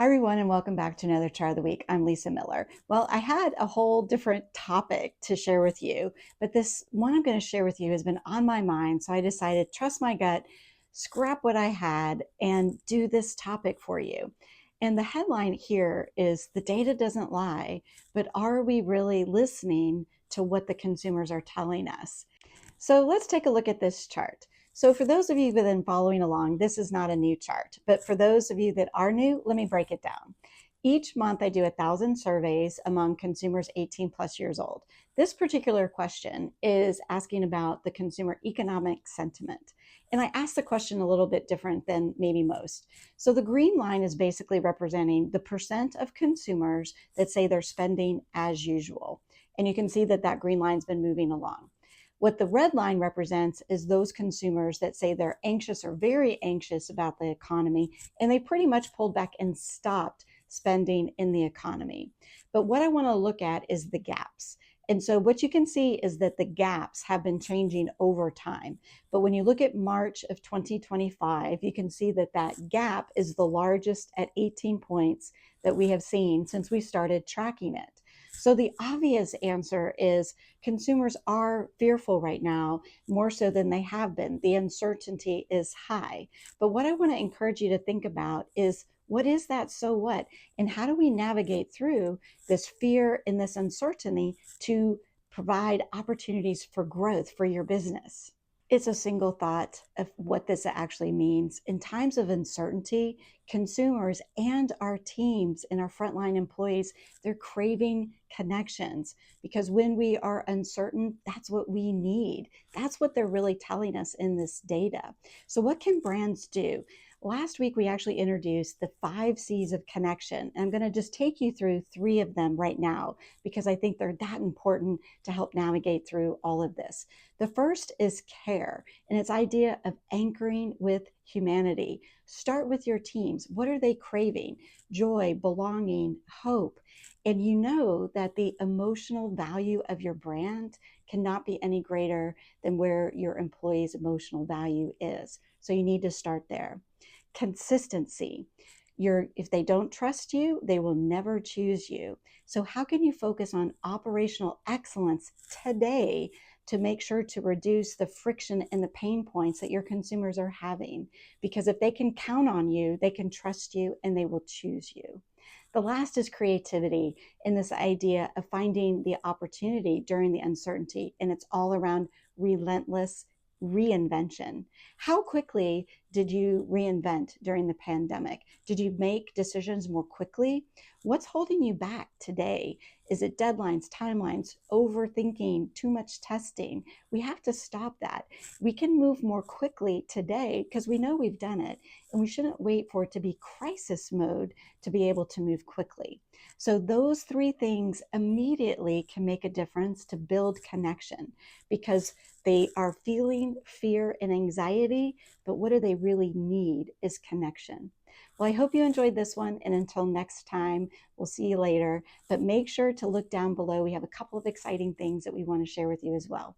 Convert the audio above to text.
Hi, everyone, and welcome back to another Chart of the Week. I'm Lisa Miller. Well, I had a whole different topic to share with you, but this one I'm going to share with you has been on my mind. So I decided, trust my gut, scrap what I had, and do this topic for you. And the headline here is The Data Doesn't Lie, but are we really listening to what the consumers are telling us? So let's take a look at this chart. So for those of you that have been following along, this is not a new chart, but for those of you that are new, let me break it down. Each month I do 1,000 surveys among consumers 18 plus years old. This particular question is asking about the consumer economic sentiment. And I asked the question a little bit different than maybe most. So the green line is basically representing the percent of consumers that say they're spending as usual. And you can see that that green line's been moving along. What the red line represents is those consumers that say they're anxious or very anxious about the economy, and they pretty much pulled back and stopped spending in the economy. But what I want to look at is the gaps. And so what you can see is that the gaps have been changing over time. But when you look at March of 2025, you can see that that gap is the largest at 18 points that we have seen since we started tracking it. So the obvious answer is consumers are fearful right now, more so than they have been. The uncertainty is high. But what I want to encourage you to think about is, what is that so what? And how do we navigate through this fear and this uncertainty to provide opportunities for growth for your business? It's a single thought of what this actually means. In times of uncertainty, consumers and our teams and our frontline employees, they're craving connections, because when we are uncertain, that's what we need. That's what they're really telling us in this data. So what can brands do? Last week, we actually introduced the 5 C's of connection. And I'm going to just take you through 3 of them right now, because I think they're that important to help navigate through all of this. The first is care, and its idea of anchoring with humanity. Start with your teams. What are they craving? Joy, belonging, hope. And you know that the emotional value of your brand cannot be any greater than where your employees' emotional value is. So you need to start there. Consistency. If they don't trust you, they will never choose you. So how can you focus on operational excellence today to make sure to reduce the friction and the pain points that your consumers are having? Because if they can count on you, they can trust you, and they will choose you. The last is creativity, and this idea of finding the opportunity during the uncertainty, and it's all around relentless reinvention. How quickly did you reinvent during the pandemic? Did you make decisions more quickly? What's holding you back today? Is it deadlines, timelines, overthinking, too much testing? We have to stop that. We can move more quickly today because we know we've done it, and we shouldn't wait for it to be crisis mode to be able to move quickly. So those 3 things immediately can make a difference to build connection, because they are feeling fear and anxiety, but what do they really need is connection. Well, I hope you enjoyed this one, and until next time, we'll see you later. But make sure to look down below. We have a couple of exciting things that we want to share with you as well.